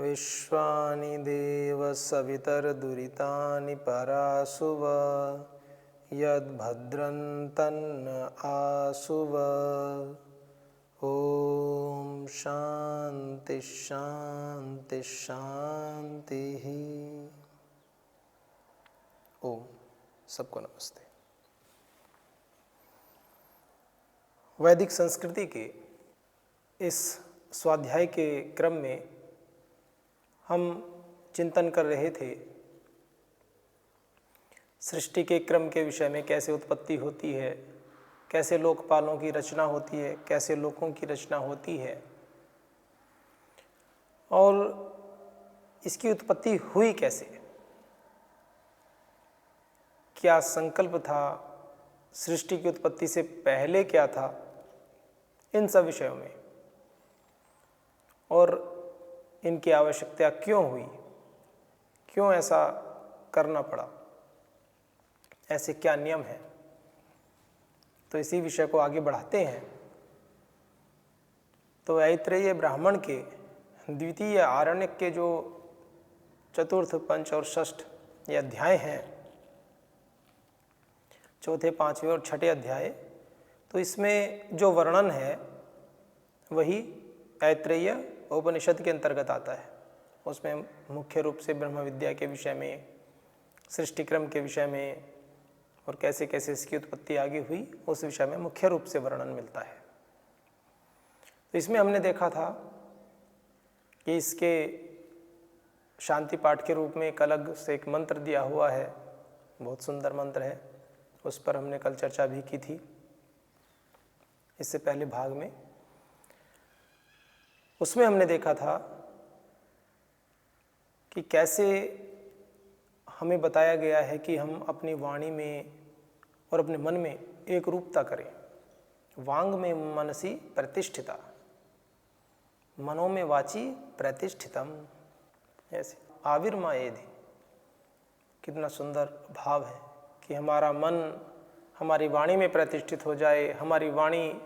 विश्वानि देव सवितर्दुरितानि परासुव यद्भद्रं तन्न आसुव। ओम शांति शांति शांति। ओम सबको नमस्ते। वैदिक संस्कृति के इस स्वाध्याय के क्रम में हम चिंतन कर रहे थे सृष्टि के क्रम के विषय में, कैसे उत्पत्ति होती है, कैसे लोकपालों की रचना होती है, कैसे लोकों की रचना होती है और इसकी उत्पत्ति हुई कैसे, क्या संकल्प था, सृष्टि की उत्पत्ति से पहले क्या था, इन सब विषयों में, और इनकी आवश्यकता क्यों हुई, क्यों ऐसा करना पड़ा, ऐसे क्या नियम हैं। तो इसी विषय को आगे बढ़ाते हैं। तो ऐत्रेय ब्राह्मण के द्वितीय आरण्यक के जो चतुर्थ, पंच और षष्ठ ये अध्याय हैं, चौथे, पांचवें और छठे अध्याय, तो इसमें जो वर्णन है वही ऐत्रेय उपनिषद के अंतर्गत आता है। उसमें मुख्य रूप से ब्रह्म विद्या के विषय में, सृष्टि क्रम के विषय में और कैसे कैसे इसकी उत्पत्ति आगे हुई, उस विषय में मुख्य रूप से वर्णन मिलता है। तो इसमें हमने देखा था कि इसके शांति पाठ के रूप में एक अलग से एक मंत्र दिया हुआ है, बहुत सुंदर मंत्र है, उस पर हमने कल चर्चा भी की थी इससे पहले भाग में। उसमें हमने देखा था कि कैसे हमें बताया गया है कि हम अपनी वाणी में और अपने मन में एक रूपता करें। वांग में मनसी प्रतिष्ठिता, मनो में वाची प्रतिष्ठितम, ऐसे आविर्मायेधि। कितना सुंदर भाव है कि हमारा मन हमारी वाणी में प्रतिष्ठित हो जाए, हमारी वाणी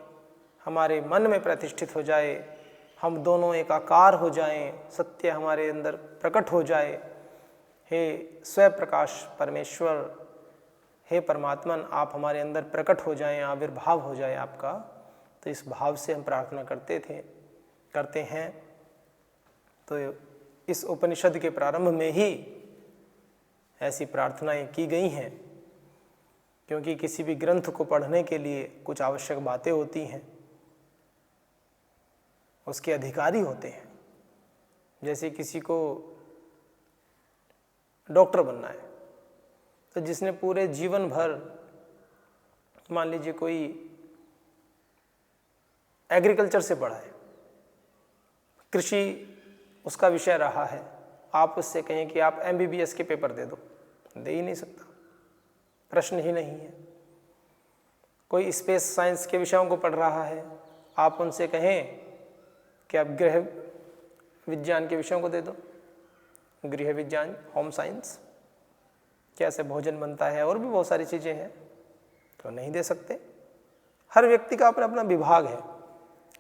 हमारे मन में प्रतिष्ठित हो जाए, हम दोनों एक आकार हो जाएं, सत्य हमारे अंदर प्रकट हो जाए। हे स्वप्रकाश परमेश्वर, हे परमात्मन, आप हमारे अंदर प्रकट हो जाएं, आविर्भाव हो जाए आपका। तो इस भाव से हम प्रार्थना करते हैं। तो इस उपनिषद के प्रारंभ में ही ऐसी प्रार्थनाएं की गई हैं, क्योंकि किसी भी ग्रंथ को पढ़ने के लिए कुछ आवश्यक बातें होती हैं, उसके अधिकारी होते हैं। जैसे किसी को डॉक्टर बनना है, तो जिसने पूरे जीवन भर, मान लीजिए कोई एग्रीकल्चर से पढ़ा है, कृषि उसका विषय रहा है, आप उससे कहें कि आप MBBS के पेपर दे दो, दे ही नहीं सकता, प्रश्न ही नहीं है। कोई स्पेस साइंस के विषयों को पढ़ रहा है, आप उनसे कहें कि आप गृह विज्ञान के विषयों को दे दो, गृह विज्ञान, होम साइंस, कैसे भोजन बनता है, और भी बहुत सारी चीज़ें हैं, तो नहीं दे सकते। हर व्यक्ति का अपना अपना विभाग है।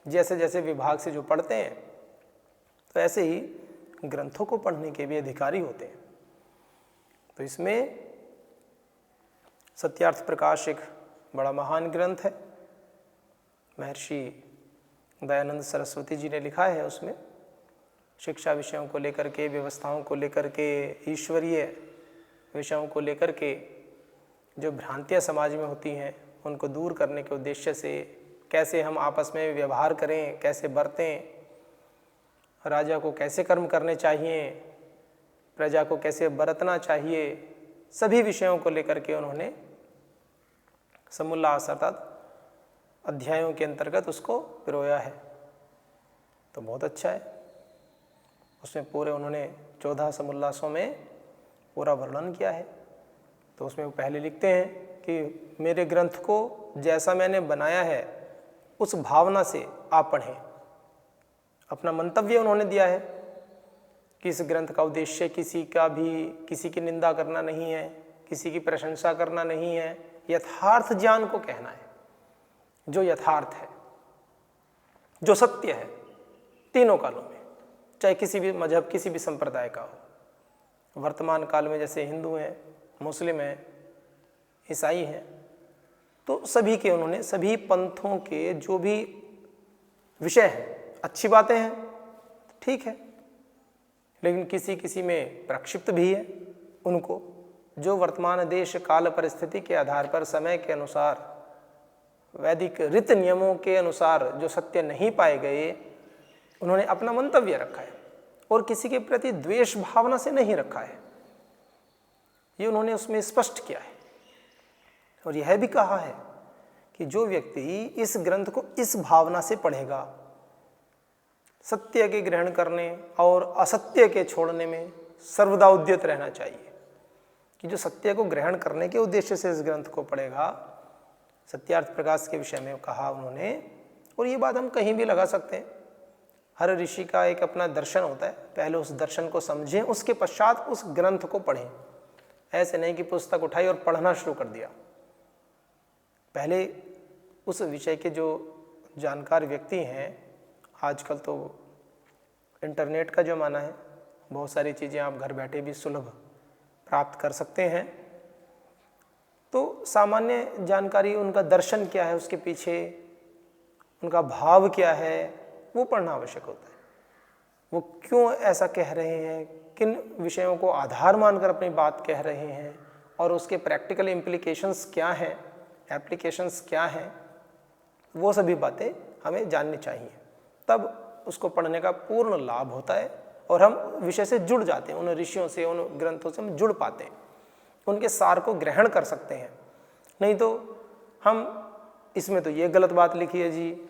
जैसे जैसे विभाग से जो पढ़ते हैं, तो ऐसे ही ग्रंथों को पढ़ने के भी अधिकारी होते हैं। तो इसमें सत्यार्थ प्रकाश एक बड़ा महान ग्रंथ है, महर्षि दयानंद सरस्वती जी ने लिखा है। उसमें शिक्षा विषयों को लेकर के, व्यवस्थाओं को लेकर के, ईश्वरीय विषयों को लेकर के जो भ्रांतियाँ समाज में होती हैं, उनको दूर करने के उद्देश्य से कैसे हम आपस में व्यवहार करें, कैसे बरतें, राजा को कैसे कर्म करने चाहिए, प्रजा को कैसे बरतना चाहिए, सभी विषयों को लेकर के उन्होंने समुल्लास अर्थात अध्यायों के अंतर्गत उसको पिरोया है। तो बहुत अच्छा है। उसमें पूरे उन्होंने 14 समुल्लासों में पूरा वर्णन किया है। तो उसमें वो पहले लिखते हैं कि मेरे ग्रंथ को जैसा मैंने बनाया है उस भावना से आप पढ़ें। अपना मंतव्य उन्होंने दिया है कि इस ग्रंथ का उद्देश्य किसी की निंदा करना नहीं है, किसी की प्रशंसा करना नहीं है, यथार्थ ज्ञान को कहना है, जो यथार्थ है, जो सत्य है, तीनों कालों में, चाहे किसी भी मजहब, किसी भी संप्रदाय का हो। वर्तमान काल में जैसे हिंदू हैं, मुस्लिम हैं, ईसाई हैं, तो सभी के उन्होंने, सभी पंथों के जो भी विषय हैं, अच्छी बातें हैं, ठीक है, लेकिन किसी किसी में प्रक्षिप्त भी है उनको, जो वर्तमान देश काल परिस्थिति के आधार पर समय के अनुसार वैदिक रीत नियमों के अनुसार जो सत्य नहीं पाए गए, उन्होंने अपना मंतव्य रखा है और किसी के प्रति द्वेष भावना से नहीं रखा है, ये उन्होंने उसमें स्पष्ट किया है। और यह भी कहा है कि जो व्यक्ति इस ग्रंथ को इस भावना से पढ़ेगा, सत्य के ग्रहण करने और असत्य के छोड़ने में सर्वदा उद्यत रहना चाहिए, कि जो सत्य को ग्रहण करने के उद्देश्य से इस ग्रंथ को पढ़ेगा, सत्यार्थ प्रकाश के विषय में कहा उन्होंने। और ये बात हम कहीं भी लगा सकते हैं। हर ऋषि का एक अपना दर्शन होता है, पहले उस दर्शन को समझें, उसके पश्चात उस ग्रंथ को पढ़ें। ऐसे नहीं कि पुस्तक उठाई और पढ़ना शुरू कर दिया। पहले उस विषय के जो जानकार व्यक्ति हैं, आजकल तो इंटरनेट का ज़माना है, बहुत सारी चीज़ें आप घर बैठे भी सुलभ प्राप्त कर सकते हैं, तो सामान्य जानकारी, उनका दर्शन क्या है, उसके पीछे उनका भाव क्या है, वो पढ़ना आवश्यक होता है। वो क्यों ऐसा कह रहे हैं, किन विषयों को आधार मानकर अपनी बात कह रहे हैं, और उसके प्रैक्टिकल इम्प्लीकेशंस क्या हैं, एप्लीकेशंस क्या हैं, वो सभी बातें हमें जाननी चाहिए। तब उसको पढ़ने का पूर्ण लाभ होता है और हम विषय से जुड़ जाते हैं, उन ऋषियों से, उन ग्रंथों से हम जुड़ पाते हैं, उनके सार को ग्रहण कर सकते हैं। नहीं तो हम इसमें तो ये गलत बात लिखी है जी,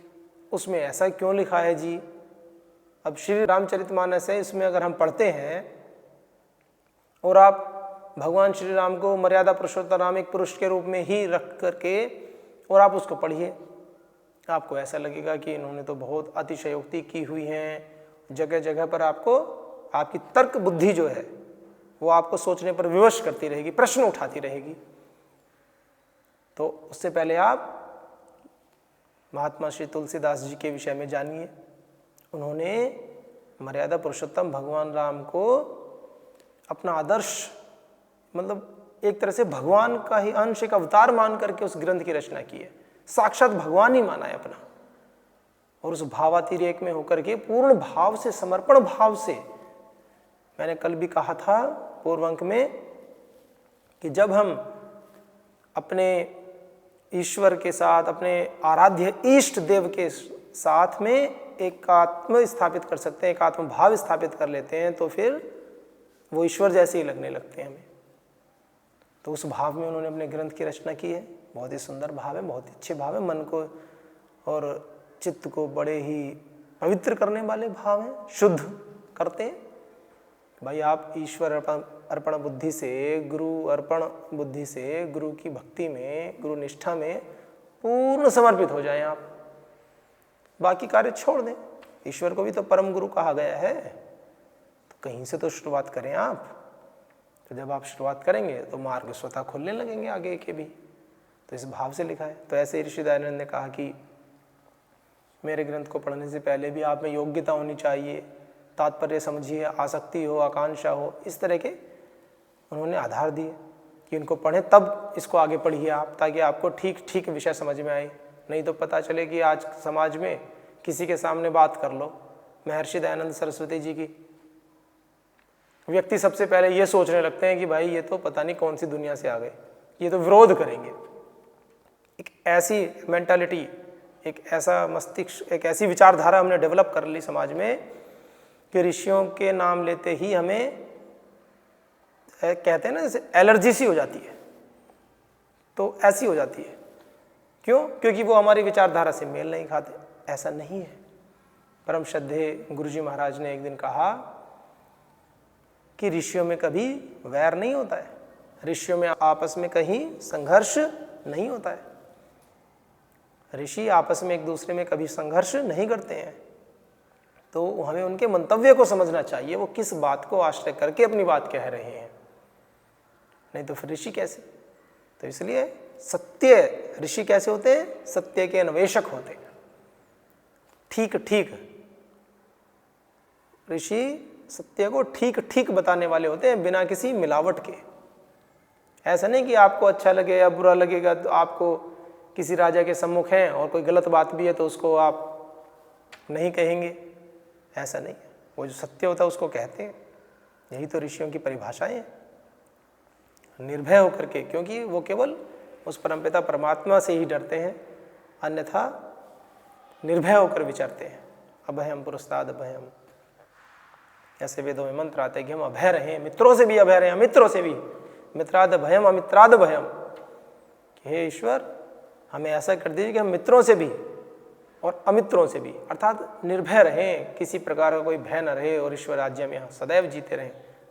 उसमें ऐसा क्यों लिखा है जी। अब श्री रामचरितमानस है, इसमें अगर हम पढ़ते हैं और आप भगवान श्री राम को मर्यादा पुरुषोत्तम राम एक पुरुष के रूप में ही रख करके और आप उसको पढ़िए, आपको ऐसा लगेगा कि इन्होंने तो बहुत अतिशयोक्ति की हुई है। जगह जगह पर आपको आपकी तर्क बुद्धि जो है वो आपको सोचने पर विवश करती रहेगी, प्रश्न उठाती रहेगी। तो उससे पहले आप महात्मा श्री तुलसीदास जी के विषय में जानिए। उन्होंने मर्यादा पुरुषोत्तम भगवान राम को अपना आदर्श, मतलब एक तरह से भगवान का ही अंश, एक अवतार मान करके उस ग्रंथ की रचना की है। साक्षात भगवान ही माना है अपना, और उस भावातिरेक में होकर के पूर्ण भाव से, समर्पण भाव से, मैंने कल भी कहा था पूर्व अंक में कि जब हम अपने ईश्वर के साथ, अपने आराध्य इष्ट देव के साथ में एक आत्म स्थापित कर सकते हैं, एक आत्म भाव स्थापित कर लेते हैं, तो फिर वो ईश्वर जैसे ही लगने लगते हैं हमें। तो उस भाव में उन्होंने अपने ग्रंथ की रचना की है। बहुत ही सुंदर भाव है, बहुत ही अच्छे भाव है, मन को और चित्त को बड़े ही पवित्र करने वाले भाव हैं, शुद्ध करते हैं। भाई आप ईश्वर अर्पण बुद्धि से, गुरु अर्पण बुद्धि से, गुरु की भक्ति में, गुरु निष्ठा में पूर्ण समर्पित हो जाएं आप, बाकी कार्य छोड़ दें। ईश्वर को भी तो परम गुरु कहा गया है, तो कहीं से तो शुरुआत करें आप। तो जब आप शुरुआत करेंगे तो मार्ग स्वतः खुलने लगेंगे आगे के भी। तो इस भाव से लिखा है। तो ऐसे ऋषि दयानंद ने कहा कि मेरे ग्रंथ को पढ़ने से पहले भी आप में योग्यता होनी चाहिए, तात्पर्य समझिए, आसक्ति हो, आकांक्षा हो, इस तरह के उन्होंने आधार दिए कि इनको पढ़ें, तब इसको आगे पढ़िए आप, ताकि आपको ठीक ठीक विषय समझ में आए। नहीं तो पता चले कि आज समाज में किसी के सामने बात कर लो महर्षि दयानंद सरस्वती जी की, व्यक्ति सबसे पहले ये सोचने लगते हैं कि भाई ये तो पता नहीं कौन सी दुनिया से आ गए, ये तो विरोध करेंगे। एक ऐसी मेंटालिटी, एक ऐसा मस्तिष्क, एक ऐसी विचारधारा हमने डेवलप कर ली समाज में कि ऋषियों के नाम लेते ही हमें कहते हैं ना जैसे एलर्जी सी हो जाती है, तो ऐसी हो जाती है। क्यों? क्योंकि वो हमारी विचारधारा से मेल नहीं खाते। ऐसा नहीं है। परम श्रद्धेय गुरुजी महाराज ने एक दिन कहा कि ऋषियों में कभी वैर नहीं होता है, ऋषियों में आपस में कहीं संघर्ष नहीं होता है। ऋषि आपस में एक दूसरे में कभी संघर्ष नहीं करते हैं। तो हमें उनके मंतव्य को समझना चाहिए, वो किस बात को आश्रय करके अपनी बात कह रहे हैं, नहीं तो फिर ऋषि कैसे। तो इसलिए सत्य ऋषि कैसे होते हैं? सत्य के अन्वेषक होते हैं। ठीक ठीक ऋषि सत्य को ठीक ठीक बताने वाले होते हैं, बिना किसी मिलावट के। ऐसा नहीं कि आपको अच्छा लगे या बुरा लगेगा, तो आपको किसी राजा के सम्मुख हैं और कोई गलत बात भी है तो उसको आप नहीं कहेंगे, ऐसा नहीं है। वो जो सत्य होता है उसको कहते हैं। यही तो ऋषियों की परिभाषाएं हैं, निर्भय होकर के, क्योंकि वो केवल उस परमपिता परमात्मा से ही डरते हैं, अन्यथा निर्भय होकर विचरते हैं। अभयम पुरस्ताद अभयम, ऐसे वेदों में मंत्र आते हैं कि हम अभय रहें, मित्रों से भी अभय रहें, अमित्रों से भी। मित्राद भयम अमित्राद भयम, हे ईश्वर हमें ऐसा कर दीजिए कि हम मित्रों से भी और अमित्रों से भी, अर्थात निर्भय रहें, किसी प्रकार का कोई भय न रहे और ईश्वर राज्य में सदैव जीते रहें।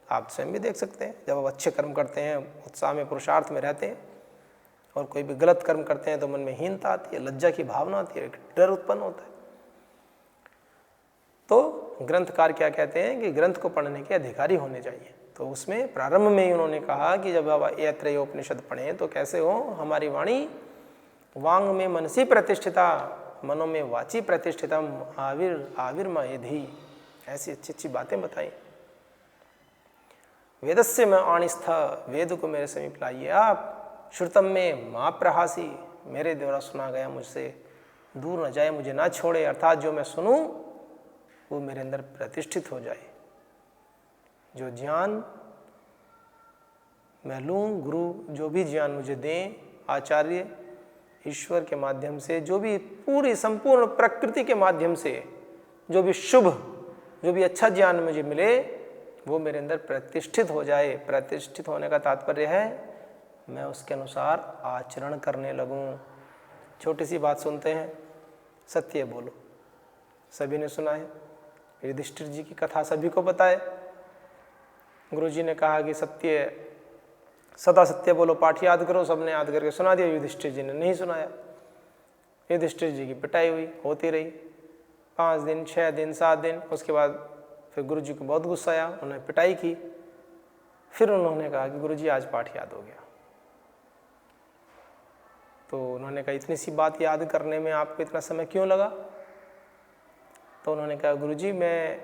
आप स्वयं भी देख सकते हैं, जब आप अच्छे कर्म करते हैं, उत्साह में पुरुषार्थ में रहते हैं, और कोई भी गलत कर्म करते हैं तो मन में हीनता आती है, लज्जा की भावना आती है, डर उत्पन्न होता है। तो ग्रंथकार क्या कहते हैं कि ग्रंथ को पढ़ने के अधिकारी होने चाहिए। तो उसमें प्रारंभ में ही उन्होंने कहा कि जब आप ऐत्रेयोपनिषद पढ़ें तो कैसे हो, हमारी वाणी वांग में मनसी प्रतिष्ठिता, मनो में वाची प्रतिष्ठितम, आविर्मयेधि, ऐसी अच्छी अच्छी बातें बताई। वेदस्य में आणिस्थ, वेद को मेरे समीप लाइए आप। श्रुतम में माँ प्रहासी, मेरे द्वारा सुना गया मुझसे दूर न जाए, मुझे ना छोड़े, अर्थात जो मैं सुनूं वो मेरे अंदर प्रतिष्ठित हो जाए। जो ज्ञान मैं लूँ, गुरु जो भी ज्ञान मुझे दें, आचार्य ईश्वर के माध्यम से, जो भी पूरी संपूर्ण प्रकृति के माध्यम से जो भी शुभ, जो भी अच्छा ज्ञान मुझे मिले, वो मेरे अंदर प्रतिष्ठित हो जाए। प्रतिष्ठित होने का तात्पर्य है मैं उसके अनुसार आचरण करने लगूं। छोटी सी बात सुनते हैं, सत्य बोलो, सभी ने सुना है। युधिष्ठिर जी की कथा सभी को पता है। गुरुजी ने कहा कि सत्य, सदा सत्य बोलो, पाठ याद करो, सबने याद करके सुना दिया। युधिष्ठिर जी ने नहीं सुनाया। युधिष्ठिर जी की पिटाई हुई, होती रही 5 दिन, 6 दिन, 7 दिन। उसके बाद फिर गुरु जी को बहुत गुस्सा आया, उन्होंने पिटाई की। फिर उन्होंने कहा कि गुरु जी आज पाठ याद हो गया। तो उन्होंने कहा इतनी सी बात याद करने में आपको इतना समय क्यों लगा? तो उन्होंने कहा गुरु जी मैं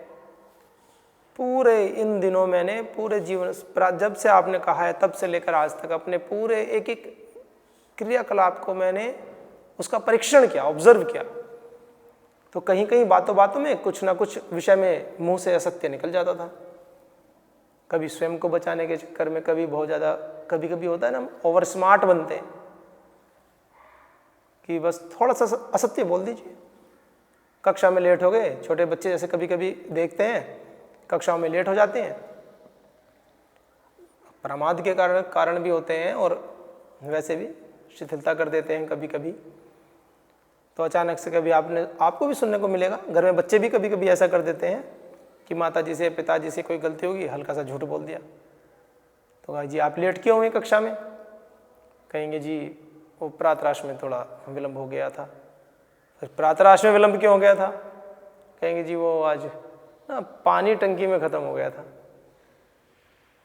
पूरे इन दिनों मैंने पूरे जीवन, जब से आपने कहा है तब से लेकर आज तक, अपने पूरे एक एक क्रियाकलाप को मैंने उसका परीक्षण किया, ऑब्जर्व किया। तो कहीं कहीं बातों बातों में कुछ ना कुछ विषय में मुंह से असत्य निकल जाता था। कभी स्वयं को बचाने के चक्कर में, कभी बहुत ज़्यादा, कभी कभी होता है ना ओवर स्मार्ट बनते हैं कि बस थोड़ा सा असत्य बोल दीजिए। कक्षा में लेट हो गए, छोटे बच्चे जैसे कभी कभी देखते हैं कक्षाओं में लेट हो जाते हैं, प्रमाद के कारण भी होते हैं और वैसे भी शिथिलता कर देते हैं कभी कभी। तो अचानक से कभी आपको भी सुनने को मिलेगा, घर में बच्चे भी कभी कभी ऐसा कर देते हैं कि माताजी से, पिताजी से कोई गलती होगी, हल्का सा झूठ बोल दिया। तो कहा जी आप लेट क्यों हुए कक्षा में? कहेंगे जी वो प्रातराश में थोड़ा विलम्ब हो गया था। फिर प्रातराश में विलम्ब क्यों हो गया था? कहेंगे जी वो आज ना पानी टंकी में ख़त्म हो गया था।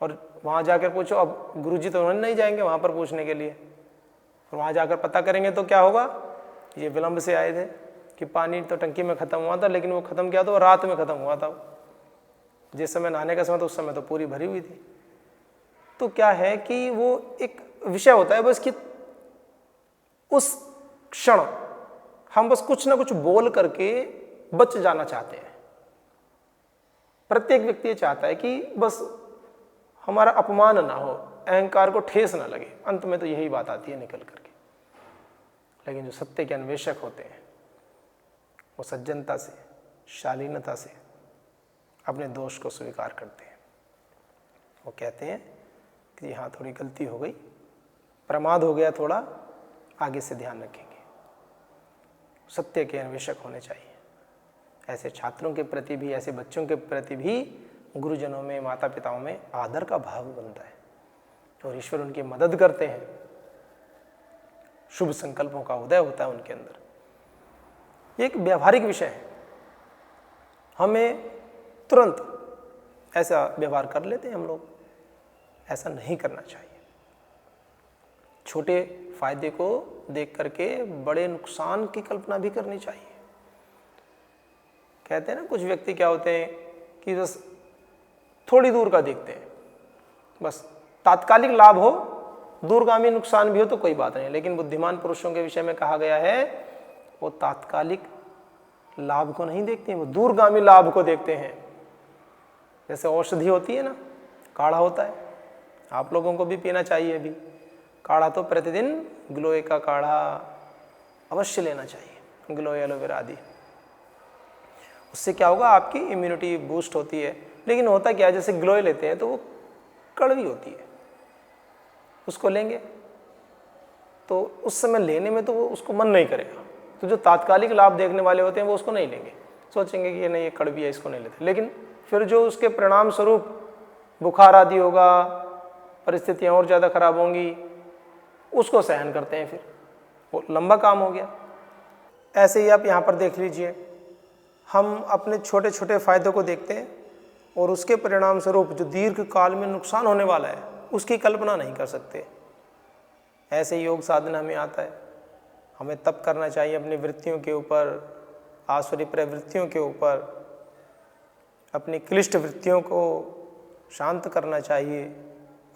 और वहाँ जाकर पूछो, अब गुरुजी तो उन्होंने नहीं जाएंगे वहाँ पर पूछने के लिए, और वहाँ जाकर पता करेंगे तो क्या होगा, ये विलम्ब से आए थे कि पानी तो टंकी में ख़त्म हुआ था, लेकिन वो ख़त्म क्या था, वो रात में ख़त्म हुआ था। जिस समय नहाने का समय था उस समय तो पूरी भरी हुई थी। तो क्या है कि वो एक विषय होता है बस कि उस क्षण हम बस कुछ ना कुछ बोल करके बच जाना चाहते हैं। प्रत्येक व्यक्ति ये चाहता है कि बस हमारा अपमान ना हो, अहंकार को ठेस ना लगे। अंत में तो यही बात आती है निकल करके। लेकिन जो सत्य के अन्वेषक होते हैं वो सज्जनता से, शालीनता से अपने दोष को स्वीकार करते हैं। वो कहते हैं कि हाँ थोड़ी गलती हो गई, प्रमाद हो गया थोड़ा, आगे से ध्यान रखेंगे। सत्य के अन्वेषक होने चाहिए। ऐसे छात्रों के प्रति भी, ऐसे बच्चों के प्रति भी गुरुजनों में, माता पिताओं में आदर का भाव बनता है और ईश्वर उनकी मदद करते हैं। शुभ संकल्पों का उदय होता है उनके अंदर। ये एक व्यावहारिक विषय है। हमें तुरंत ऐसा व्यवहार कर लेते हैं हम लोग, ऐसा नहीं करना चाहिए। छोटे फायदे को देख करके बड़े नुकसान की कल्पना भी करनी चाहिए। कहते हैं ना कुछ व्यक्ति क्या होते हैं कि बस थोड़ी दूर का देखते हैं, बस तात्कालिक लाभ हो, दूरगामी नुकसान भी हो तो कोई बात नहीं। लेकिन बुद्धिमान पुरुषों के विषय में कहा गया है वो तात्कालिक लाभ को नहीं देखते हैं, वो दूरगामी लाभ को देखते हैं। जैसे औषधि होती है ना, काढ़ा होता है, आप लोगों को भी पीना चाहिए। अभी काढ़ा तो प्रतिदिन गिलोय का काढ़ा अवश्य लेना चाहिए, गिलोय एलोवेरा आदि। उससे क्या होगा, आपकी इम्यूनिटी बूस्ट होती है। लेकिन होता क्या है, जैसे गिलोय लेते हैं तो वो कड़वी होती है, उसको लेंगे तो उस समय लेने में तो वो उसको मन नहीं करेगा। तो जो तात्कालिक लाभ देखने वाले होते हैं वो उसको नहीं लेंगे, सोचेंगे कि ये नहीं, ये कड़वी है, इसको नहीं लेते। लेकिन फिर जो उसके परिणाम स्वरूप बुखार आदि होगा, परिस्थितियाँ और ज़्यादा खराब होंगी, उसको सहन करते हैं, फिर वो लंबा काम हो गया। ऐसे ही आप यहाँ पर देख लीजिए, हम अपने छोटे छोटे फायदों को देखते हैं और उसके परिणाम स्वरूप जो दीर्घ काल में नुकसान होने वाला है उसकी कल्पना नहीं कर सकते। ऐसे योग साधना में आता है। हमें तप करना चाहिए अपनी वृत्तियों के ऊपर, आसुरी प्रवृत्तियों के ऊपर, अपनी क्लिष्ट वृत्तियों को शांत करना चाहिए,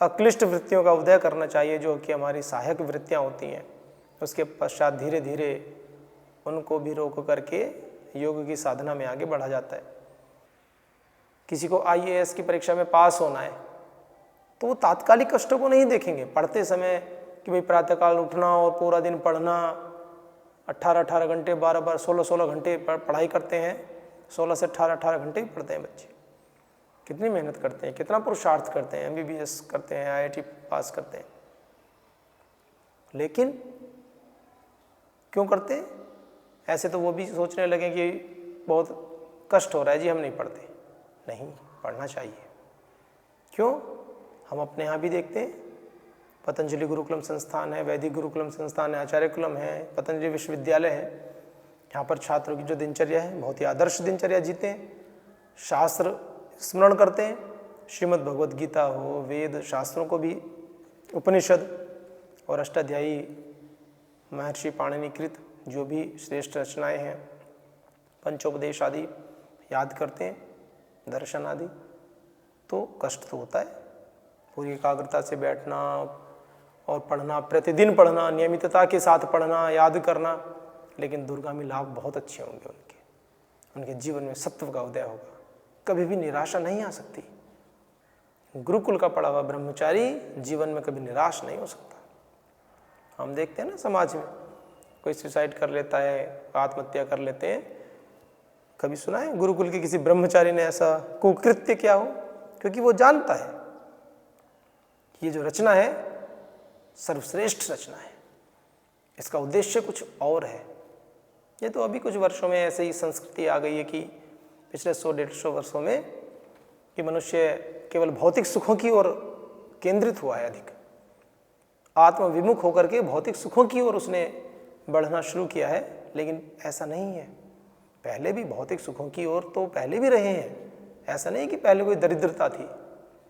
अक्लिष्ट वृत्तियों का उदय करना चाहिए जो कि हमारी सहायक वृत्तियाँ होती हैं। उसके पश्चात धीरे धीरे उनको भी रोक करके योग की साधना में आगे बढ़ा जाता है। किसी को IAS की परीक्षा में पास होना है तो वो तात्कालिक कष्टों को नहीं देखेंगे। पढ़ते समय कि भाई प्रातःकाल उठना और पूरा दिन पढ़ना, 18-18 घंटे, 12-12, 16-16 घंटे पढ़ाई करते हैं, 16 से 18 घंटे ही पढ़ते हैं बच्चे। कितनी मेहनत करते हैं, कितना पुरुषार्थ करते हैं, MBBS करते हैं, IIT पास करते हैं। लेकिन क्यों करते हैं? ऐसे तो वो भी सोचने लगे कि बहुत कष्ट हो रहा है जी, हम नहीं पढ़ते। नहीं, पढ़ना चाहिए। क्यों? हम अपने यहाँ भी देखते हैं, पतंजलि गुरुकुलम संस्थान है, वैदिक गुरुकुलम संस्थान है, आचार्य कुलम है, पतंजलि विश्वविद्यालय है। यहाँ पर छात्रों की जो दिनचर्या है बहुत ही आदर्श दिनचर्या जीते हैं, शास्त्र स्मरण करते हैं, श्रीमद् भगवद गीता हो, वेद शास्त्रों को भी, उपनिषद और अष्टाध्यायी महर्षि पाणिनिकृत जो भी श्रेष्ठ रचनाएं हैं, पंचोपदेश आदि याद करते हैं, दर्शन आदि। तो कष्ट तो होता है, पूरी एकाग्रता से बैठना और पढ़ना, प्रतिदिन पढ़ना, नियमितता के साथ पढ़ना, याद करना। लेकिन दूरगामी लाभ बहुत अच्छे होंगे उनके जीवन में सत्व का उदय होगा, कभी भी निराशा नहीं आ सकती। गुरुकुल का पढ़ा हुआ ब्रह्मचारी जीवन में कभी निराश नहीं हो सकता। हम देखते हैं ना समाज में, कोई सुसाइड कर लेता है, आत्महत्या कर लेते हैं। कभी सुना है गुरुकुल के किसी ब्रह्मचारी ने ऐसा कुकृत्य किया हो? क्योंकि वो जानता है कि ये जो रचना है सर्वश्रेष्ठ रचना है, इसका उद्देश्य कुछ और है। ये तो अभी कुछ वर्षों में ऐसे ही संस्कृति आ गई है कि पिछले 100-150 वर्षों में कि मनुष्य केवल भौतिक सुखों की ओर केंद्रित हुआ है, अधिक आत्मविमुख होकर के भौतिक सुखों की ओर उसने बढ़ना शुरू किया है। लेकिन ऐसा नहीं है, पहले भी भौतिक सुखों की ओर तो पहले भी रहे हैं। ऐसा नहीं कि पहले कोई दरिद्रता थी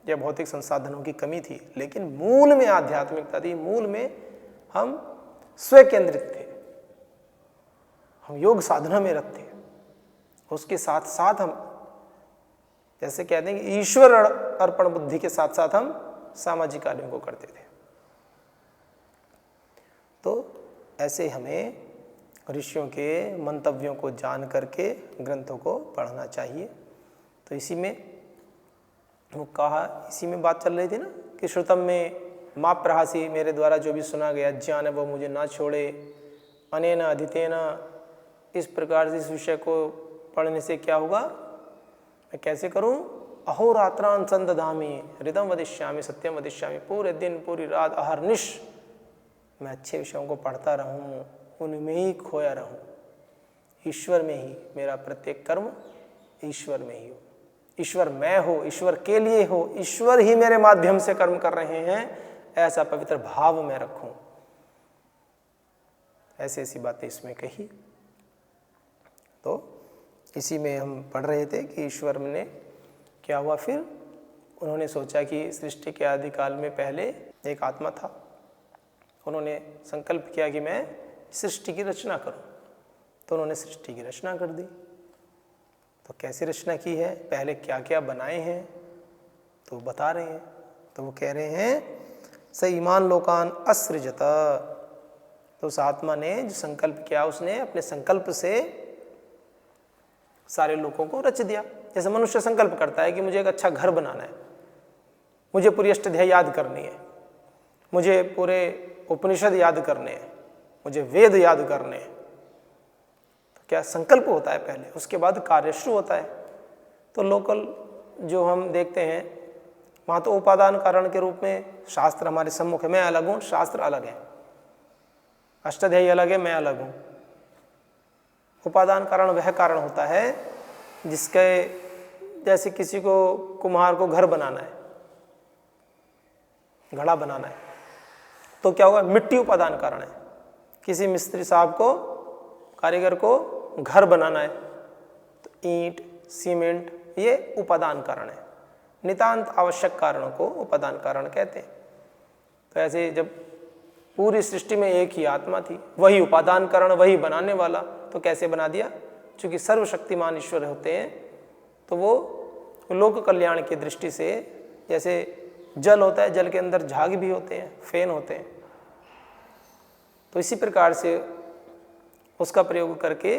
या भौतिक संसाधनों की कमी थी, लेकिन मूल में आध्यात्मिकता थी, मूल में हम स्व केंद्रित थे, हम योग साधना में रखते हैं। उसके साथ साथ हम जैसे कहते हैं कि ईश्वर अर्पण बुद्धि के साथ साथ हम सामाजिक कार्यों को करते थे। तो ऐसे हमें ऋषियों के मंतव्यों को जान करके ग्रंथों को पढ़ना चाहिए। तो इसी में वो कहा, इसी में बात चल रही थी ना कि श्रुतम में माँ प्रहासी, मेरे द्वारा जो भी सुना गया ज्ञान है वो मुझे ना छोड़े, अनेन अधीतेन, इस प्रकार से इस विषय को पढ़ने से क्या होगा, मैं कैसे करूं, अहोरात्रान संदधामि हृदम वदिष्यामि सत्यम वदिष्यामि, पूरे दिन पूरी रात अहर्निश मैं अच्छे विषयों को पढ़ता रहूं, उनमें ही खोया रहूं, ईश्वर में ही मेरा प्रत्येक कर्म ईश्वर में ही हो, ईश्वर मैं हो, ईश्वर के लिए हो, ईश्वर ही मेरे माध्यम से कर्म कर रहे हैं, ऐसा पवित्र भाव में रखूं। ऐसी ऐसी बातें इसमें कही। तो इसी में हम पढ़ रहे थे कि ईश्वर ने क्या हुआ, फिर उन्होंने सोचा कि सृष्टि के आदि काल में पहले एक आत्मा था, उन्होंने संकल्प किया कि मैं सृष्टि की रचना करूं, तो उन्होंने सृष्टि की रचना कर दी। तो कैसे रचना की है, पहले क्या क्या बनाए हैं, तो बता रहे हैं। तो वो कह रहे हैं स ईमान लोकान असृजत, तो उस आत्मा ने जो संकल्प किया उसने अपने संकल्प से सारे लोगों को रच दिया। जैसे मनुष्य संकल्प करता है कि मुझे एक अच्छा घर बनाना है, मुझे पूरी अष्टध्यायी याद करनी है, मुझे पूरे उपनिषद याद करने हैं, मुझे वेद याद करने हैं। तो क्या संकल्प होता है पहले, उसके बाद कार्य शुरू होता है। तो लोकल जो हम देखते हैं वहाँ तो उपादान कारण के रूप में शास्त्र हमारे सम्मुख है। मैं अलग हूँ, शास्त्र अलग है, अष्टाध्यायी अलग है, मैं अलग हूँ। उपादान कारण वह कारण होता है जिसके, जैसे किसी को कुम्हार को घर बनाना है, घड़ा बनाना है, तो क्या होगा, मिट्टी उपादान कारण है। किसी मिस्त्री साहब को, कारीगर को घर बनाना है तो ईंट, सीमेंट ये उपादान कारण है। नितांत आवश्यक कारणों को उपादान कारण कहते हैं। तो ऐसे जब पूरी सृष्टि में एक ही आत्मा थी, वही उपादान कारण, वही बनाने वाला, तो कैसे बना दिया, चूंकि सर्वशक्तिमान ईश्वर होते हैं तो वो लोक कल्याण की दृष्टि से, जैसे जल होता है, जल के अंदर झाग भी होते हैं, फैन होते हैं, तो इसी प्रकार से उसका प्रयोग करके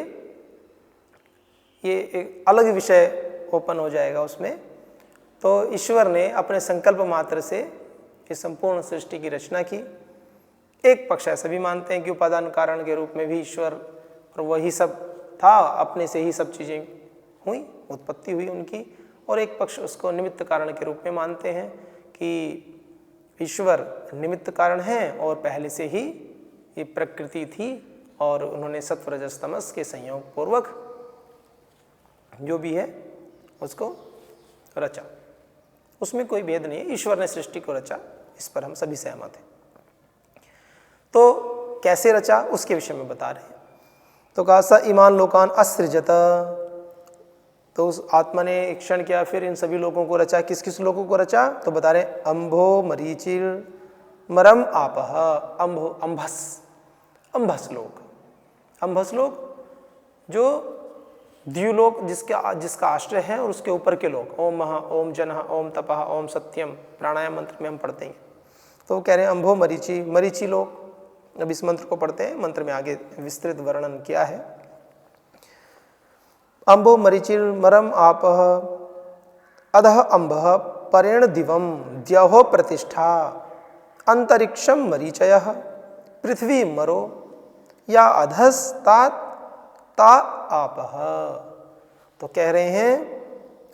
ये एक अलग विषय ओपन हो जाएगा उसमें। तो ईश्वर ने अपने संकल्प मात्र से इस संपूर्ण सृष्टि की रचना की। एक पक्ष ऐसा भी मानते हैं कि उपादान कारण के रूप में भी ईश्वर और वही सब था, अपने से ही सब चीज़ें हुई, उत्पत्ति हुई उनकी। और एक पक्ष उसको निमित्त कारण के रूप में मानते हैं कि ईश्वर निमित्त कारण है और पहले से ही ये प्रकृति थी और उन्होंने सत्व रजस तमस के संयोग पूर्वक जो भी है उसको रचा। उसमें कोई भेद नहीं है, ईश्वर ने सृष्टि को रचा, इस पर हम सभी सहमत हैं। तो कैसे रचा उसके विषय में बता रहे हैं। तो कहा स ईमान लोकान असृजत, तो उस आत्मा ने एक क्षण किया, फिर इन सभी लोगों को रचा। किस किस लोगों को रचा, तो बता रहे अंभो मरीचिर मरम आपह, अंभो अंभस, अंभस लोक, अंभस लोक जो द्युलोक जिसका आश्रय है और उसके ऊपर के लोग, ओम महा, ओम जनः, ओम तपः, ओम सत्यम, प्राणायाम मंत्र में हम पढ़ते हैं। तो कह रहे हैं अंभो मरीचि, मरीचि लोक। अब इस मंत्र को पढ़ते हैं, मंत्र में आगे विस्तृत वर्णन किया है। अंभो मरीचिर मरम आपः अधः अंबः परेण दिवम द्यौः प्रतिष्ठा अंतरिक्षम मरीचयः पृथ्वी मरो या अधस्तात ता आपह। तो कह रहे हैं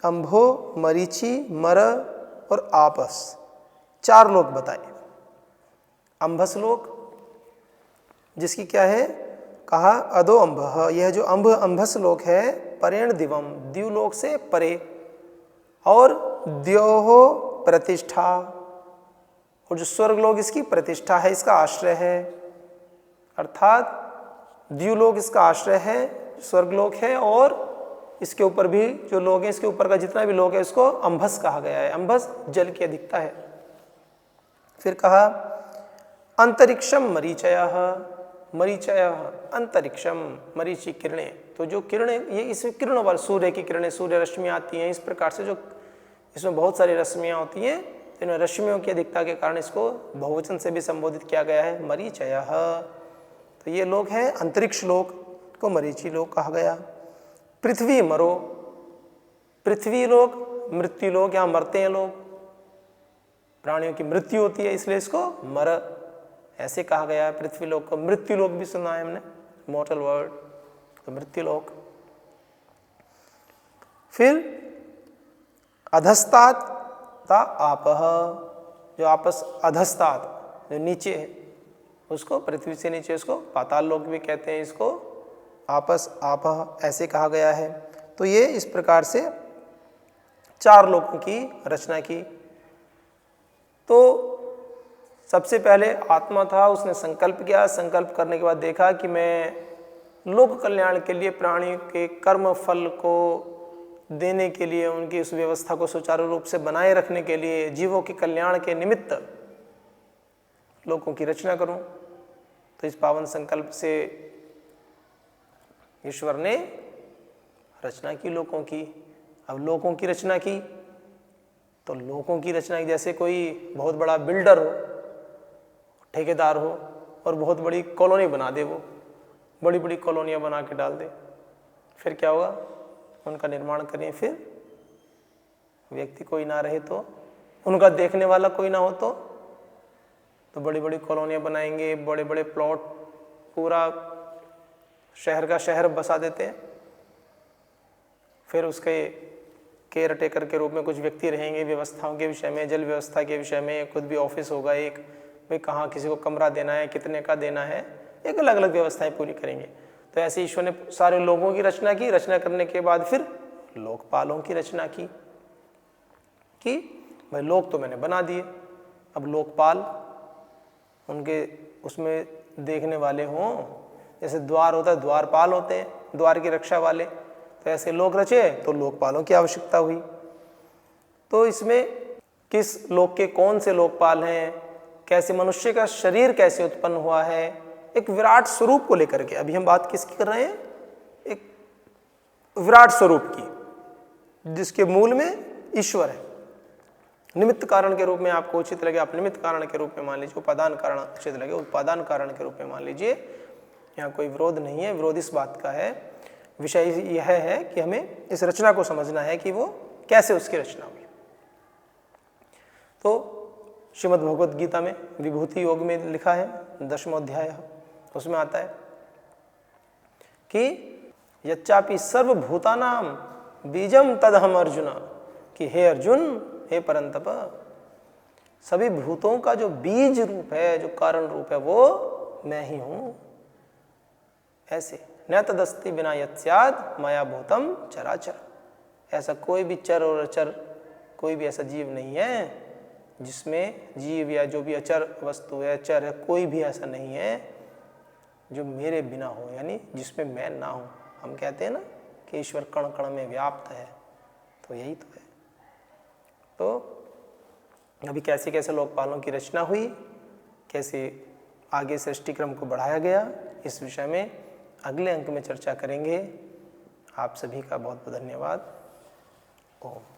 अंभो मरीचि मर और आपस, चार लोग बताए। अंभस लोक जिसकी क्या है, कहा अधो अंबह, यह जो अंभस लोक है, परेण दिवम, द्युलोक से परे, और द्योहो प्रतिष्ठा, और जो स्वर्ग लोक इसकी प्रतिष्ठा है, इसका आश्रय है। अर्थात द्युलोक इसका आश्रय है, स्वर्गलोक है, और इसके ऊपर भी जो लोग हैं, इसके ऊपर का जितना भी लोग है उसको अंभस कहा गया है। अंभस जल की अधिकता है। फिर कहा अंतरिक्षम मरीचयः, मरीचयः अंतरिक्षम, मरीचि किरणें, तो जो किरणें, ये इसमें किरणों वाले, सूर्य की किरणें, सूर्य रश्मियाँ आती हैं, इस प्रकार से जो इसमें बहुत सारी रश्मियाँ होती हैं, तो इन रश्मियों की अधिकता के कारण इसको बहुवचन से भी संबोधित किया गया है, मरीचयः। तो ये लोग हैं अंतरिक्ष लोक को मरीचि लोक कहा गया। पृथ्वी मरो, पृथ्वी लोक, मृत्यु लोक, यहाँ मरते हैं लोग, प्राणियों की मृत्यु होती है, इसलिए इसको मर ऐसे कहा गया है। पृथ्वी लोक को मृत्यु लोक भी सुना है हमने, मॉर्टल वर्ड, तो मृत्यु लोक। फिर अधस्तात ता आपह, जो आपस अधस्तात जो नीचे है, उसको पृथ्वी से नीचे, उसको पाताल लोक भी कहते हैं, इसको आपस आपह ऐसे कहा गया है। तो ये इस प्रकार से चार लोकों की रचना की। तो सबसे पहले आत्मा था, उसने संकल्प किया, संकल्प करने के बाद देखा कि मैं लोक कल्याण के लिए, प्राणी के कर्म फल को देने के लिए, उनकी उस व्यवस्था को सुचारू रूप से बनाए रखने के लिए, जीवों के कल्याण के निमित्त लोकों की रचना करूं। तो इस पावन संकल्प से ईश्वर ने रचना की लोकों की। अब लोकों की रचना की तो लोकों की रचना की, जैसे कोई बहुत बड़ा बिल्डर हो, ठेकेदार हो और बहुत बड़ी कॉलोनी बना दे, वो बड़ी बड़ी कॉलोनियाँ बना के डाल दे, फिर क्या होगा? उनका निर्माण करें, फिर व्यक्ति कोई ना रहे तो, उनका देखने वाला कोई ना हो तो बड़ी बड़ी कॉलोनियाँ बनाएंगे, बड़े बड़े प्लॉट, पूरा शहर का शहर बसा देते हैं। फिर उसके केयर टेकर के रूप में कुछ व्यक्ति रहेंगे, व्यवस्थाओं के विषय में, जल व्यवस्था के विषय में, खुद भी ऑफिस होगा एक, भाई कहाँ किसी को कमरा देना है, कितने का देना है, एक अलग अलग व्यवस्थाएं पूरी करेंगे। तो ऐसे ईश्वर ने सारे लोगों की रचना की। रचना करने के बाद फिर लोकपालों की रचना की कि भाई लोक तो मैंने बना दिए, अब लोकपाल उनके उसमें देखने वाले हों। जैसे द्वार होता है, द्वारपाल होते हैं, द्वार की रक्षा वाले। तो ऐसे लोक रचे तो लोकपालों की आवश्यकता हुई। तो इसमें किस लोक के कौन से लोकपाल हैं, कैसे मनुष्य का शरीर कैसे उत्पन्न हुआ है, एक विराट स्वरूप को लेकर के। अभी हम बात किसकी कर रहे हैं? एक विराट स्वरूप की, जिसके मूल में ईश्वर है। निमित्त कारण के रूप में आपको उचित लगे आप निमित्त कारण के रूप में मान लीजिए, उपादान कारण उचित लगे उपादान कारण के रूप में मान लीजिए। यहाँ कोई विरोध नहीं है। विरोध इस बात का है, विषय यह है कि हमें इस रचना को समझना है कि वो कैसे उसकी रचना हुई। तो श्रीमद् भगवद गीता में विभूति योग में लिखा है, 10वां अध्याय, उसमें आता है कि यच्चापि सर्वभूतानां बीजम तदहम अर्जुन, कि हे अर्जुन, हे परंतप, सभी भूतों का जो बीज रूप है, जो कारण रूप है, वो मैं ही हूं। ऐसे न तदस्ति विना यत् स्यात् मया भूतम चराचर। ऐसा कोई भी चर और अचर, कोई भी ऐसा जीव नहीं है जिसमें, जीव या जो भी अचर वस्तु है, चर है, कोई भी ऐसा नहीं है जो मेरे बिना हो, यानी जिसमें मैं ना हूं। हम कहते हैं ना कि ईश्वर कण कण में व्याप्त है, तो यही तो है। तो अभी कैसे कैसे लोकपालों की रचना हुई, कैसे आगे सृष्टि क्रम को बढ़ाया गया, इस विषय में अगले अंक में चर्चा करेंगे। आप सभी का बहुत बहुत धन्यवाद। ओम।